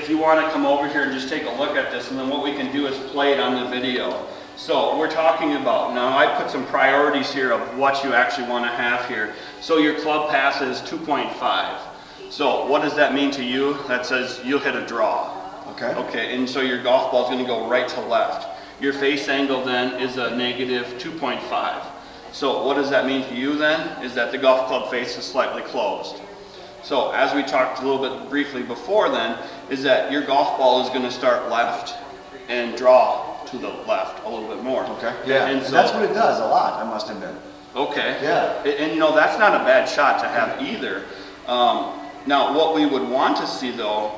if you want to come over here and just take a look at this, and then what we can do is play it on the video. So we're talking about, now I put some priorities here of what you actually want to have here. So your club pass is 2.5. So what does that mean to you? That says you'll hit a draw. Okay. Okay, and so your golf ball is going to go right to left. Your face angle then is a negative 2.5. So what does that mean to you then? Is that the golf club face is slightly closed. So as we talked a little bit briefly before then, is that your golf ball is going to start left and draw to the left a little bit more. Okay. Yeah. And so that's what it does a lot, I must admit. Okay. Yeah. And you know, that's not a bad shot to have either. Now what we would want to see though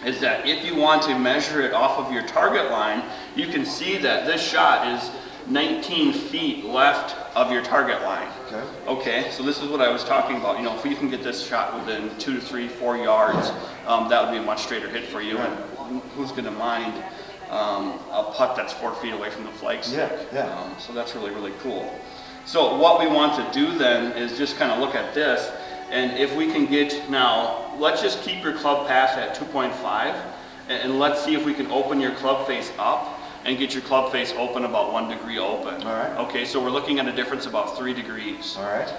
is that if you want to measure it off of your target line, you can see that this shot is 19 feet left of your target line. Okay. Okay, so this is what I was talking about. You know, if you can get this shot within 2 to 3, 4 yards, that would be a much straighter hit for you. And who's going to mind a putt that's 4 feet away from the flag stick? Yeah. So that's really, really cool. So what we want to do then is just kind of look at this, and if we can get now, let's just keep your club pass at 2.5, and let's see if we can open your club face up and get your club face open about 1 degree open. All right. Okay, so we're looking at a difference about 3 degrees. All right.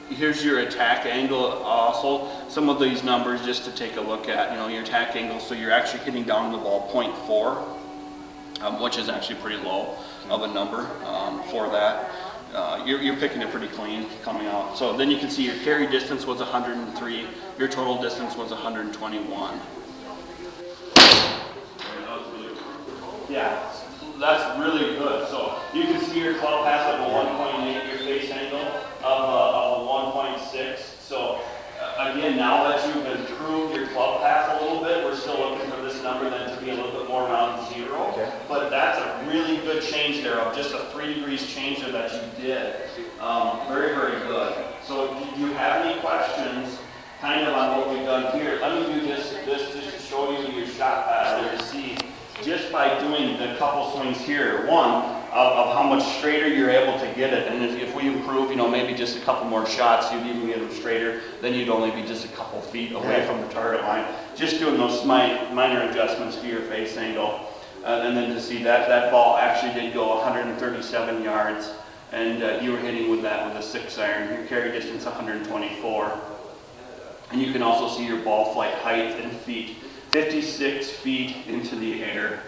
Here's your attack angle also. Some of these numbers just to take a look at, you know, your attack angle. So you're actually hitting down the ball 0.4, which is actually pretty low of a number for that. You're picking it pretty clean coming out. So then you can see your carry distance was 103, your total distance was 121. Yeah, that's really good. So you can see your club pass of a 1.8, your face angle of a 1.6. So again, now that you've improved your club pass a little bit, we're still looking for this number then to be a little bit more around 0. Okay. But that's a really good change there of just a 3 degrees change there that you did. Very, very good. So do you have any questions kind of on what we've done here? Let me do this just to show you your shot pass there to see just by doing the couple swings here, one, of how much straighter you're able to get it. And if we improve, you know, maybe just a couple more shots, you'd even get them straighter, then you'd only be just a couple feet away from the target line. Just doing those minor adjustments to your face angle. And then to see that ball actually did go 137 yards, and you were hitting with that with a 6 iron. Your carry distance 124. And you can also see your ball flight height in feet. 56 feet into the air,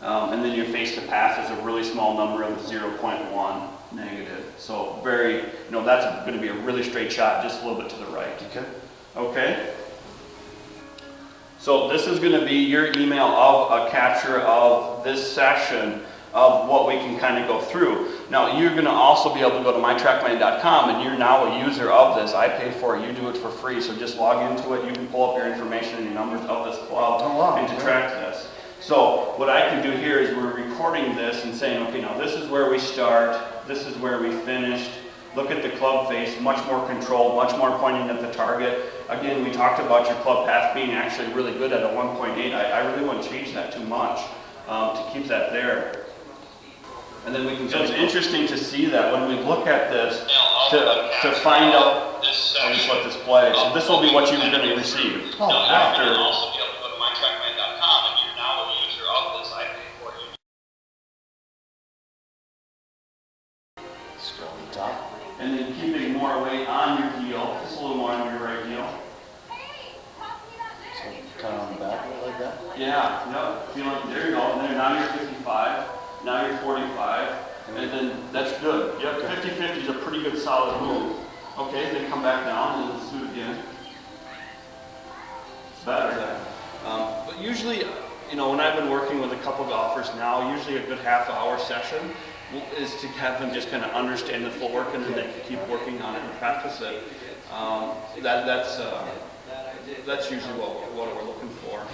and then your face to pass is a really small number of 0.1 negative. So very, you know, that's going to be a really straight shot, just a little bit to the right. Okay. Okay. So this is going to be your email of a capture of this session of what we can kind of go through. Now you're going to also be able to go to mytrackman.com, and you're now a user of this. I paid for it, you do it for free, so just log into it. You can pull up your information and your numbers of this club and to track this. So what I can do here is we're recording this and saying, okay, now this is where we start, this is where we finished. Look at the club face, much more controlled, much more pointing at the target. Again, we talked about your club path being actually really good at a 1.8. I really wouldn't change that too much to keep that there. And then we can. So it's interesting to see that when we look at this to find out. I'll just let this play. So this will be what you're going to receive after. You can also be able to go to mytrackman.com, and you're now a user of this. I pay for it. Scroll to the top. And then keeping more weight on your heel, just a little more on your right heel. So kind of on the back like that. Yeah. No. Feeling. There you go. And then now you're 55. Now you're 45, and then that's good. Yep, 50-50 is a pretty good solid move. Okay, then come back down and let's do it again. It's better. But usually, you know, when I've been working with a couple golfers now, usually a good half-hour session is to have them just kind of understand the footwork, and then they can keep working on it and practice it. That's usually what we're looking for.